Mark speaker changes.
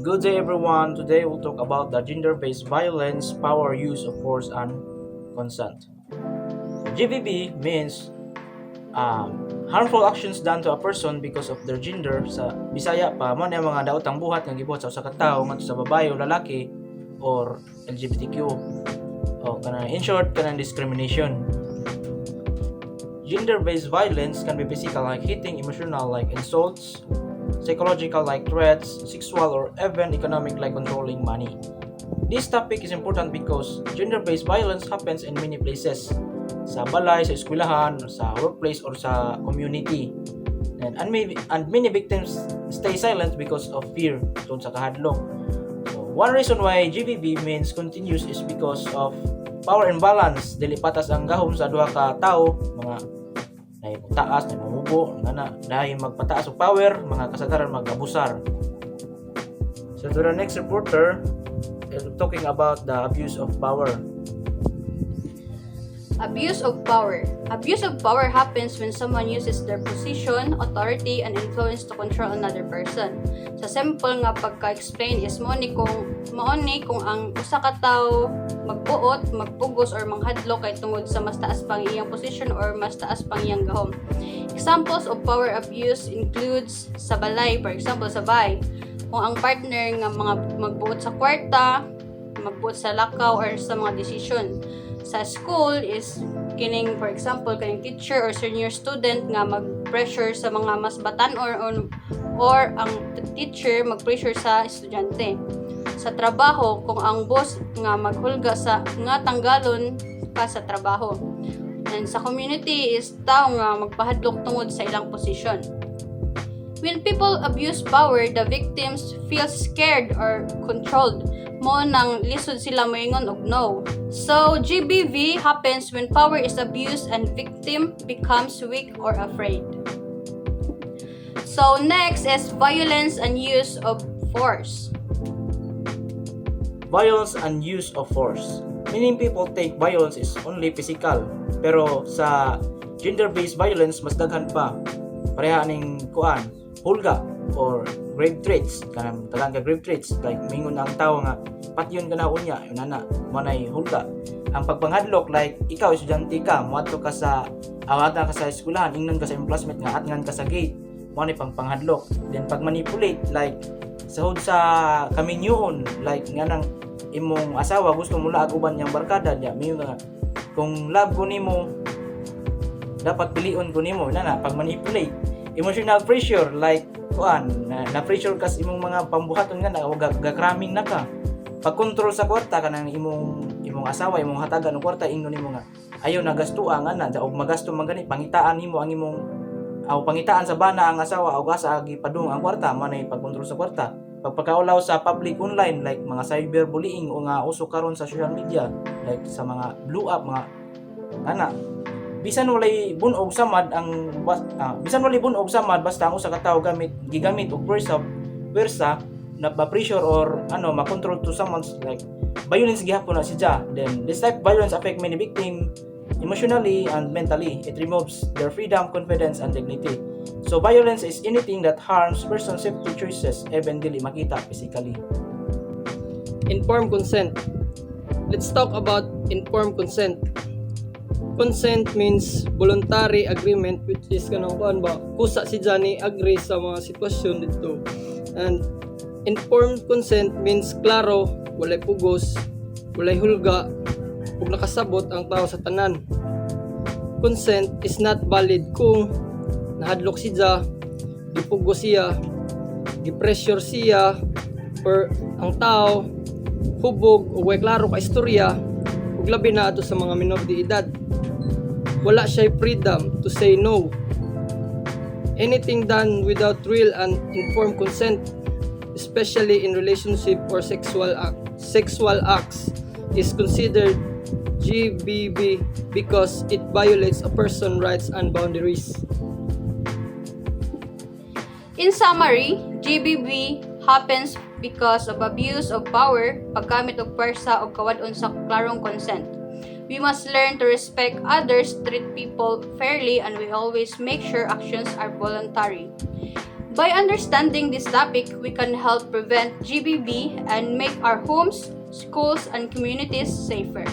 Speaker 1: Good day, everyone. Today we'll talk about the gender-based violence, power, use of force, and consent. GBV means harmful actions done to a person because of their gender. Sa Bisaya pa, mo na mga daotang buhat nga gibuhat sa usa ka tawo ngadto sa babae o lalaki or LGBTQ. In short, kanang discrimination. Gender-based violence can be physical like hitting, emotional like insults, psychological like threats, sexual or even economic like controlling money. This topic is important because gender-based violence happens in many places. Sa balay, sa eskwelahan, sa workplace, or sa community. And many victims stay silent because of fear tungkol sa kahadlok. So, one reason why GBV means continuous is because of power imbalance. Dili patas ang gahom sa duha ka tawo, mga dahil taas, na mamubo, dahil magpataas og power, mga kasagaran mag-abusar. So to the next reporter, talking about the abuse of power.
Speaker 2: Abuse of power. Abuse of power happens when someone uses their position, authority, and influence to control another person. Sa simple nga pagka-explain is mauni kung ang usa ka tawo magbuot, magpugos or manghadlok kay tungod sa mas taas pang iyang position or mas taas pang iyang gahom. Examples of power abuse includes sa balay, for example sa bahay. Kung ang partner nga mga magbuot sa kwarta, magbuot sa lakaw or sa mga decision. Sa school is kining for example kining teacher or senior student nga mag-pressure sa mga mas batan or ang teacher mag-pressure sa estudyante. Sa trabaho kung ang boss nga maghulga sa nga tanggalon ka sa trabaho. And sa community is tao nga magpahadlok tungod sa ilang posisyon. When people abuse power, the victims feel scared or controlled. Mo nang lisod sila moingon og no. So, GBV happens when power is abused and victim becomes weak or afraid. So, next is violence and use of force.
Speaker 1: Violence and use of force. Many people think violence is only physical, pero sa gender-based violence mas daghan pa. Pareha ning hulga or grave threats, kanang tagaan ka grave threats like mingon ang tawo nga patyon ka na unya inana manay hulga. Ang pagpanghadlok like ikaw estudyante ka moadto ka sa awata ka sa eskwelahan ingnon ka sa emplacement nga atngan ka sa gate mo ni pangpanghadlok. Then pag manipulate like sahod sa kaminyoon like nga nang imong asawa gusto mo laag uban yang barkada niya mingon nga kung love ko nimo dapat pilion ko nimo inana pag manipulate. Emotional pressure like na pressure kas imong mga pambuhaton nga na gakraming na ka. Pag control sa kwarta kanang imong asawa imong hatagan og kwarta ingnon nimo nga ayaw na gastuan nga na og magasto man gani pangitaan nimo ang imong pangitaan sa bana ang asawa og asa gipadung ang kwarta manay pagkontrol sa kwarta. Pagpakaulaw sa public online like mga cyberbullying o nga uso karon sa social media like sa mga blow up mga bisan walay bunog samad basta ang usa ka tawo gigamit og pwersa na pressure or ma-control to someone's like violence gihapon na siya. Then this type of violence affect many victim emotionally and mentally. It removes their freedom, confidence, and dignity. So violence is anything that harms person's safety choices even dili makita physically.
Speaker 3: Informed consent. Let's talk about informed consent. Consent means voluntary agreement, which is kusa si Johnny agree sa mga sitwasyon dito. And informed consent means klaro, walay pugos, walay hulga, ug nakasabot ang tao sa tanan. Consent is not valid kung nahadlok siya, gipugos siya, gipressure siya, or ang tao hubog o way klaro ka istorya, ug labi na ato sa mga minor de edad. Wala siya freedom to say no. Anything done without real and informed consent, especially in relationship or sexual acts, is considered GBV because it violates a person's rights and boundaries.
Speaker 2: In summary, GBV happens because of abuse of power, paggamit og pwersa o kawadon sa klarong consent. We must learn to respect others, treat people fairly, and we always make sure actions are voluntary. By understanding this topic, we can help prevent GBV and make our homes, schools, and communities safer.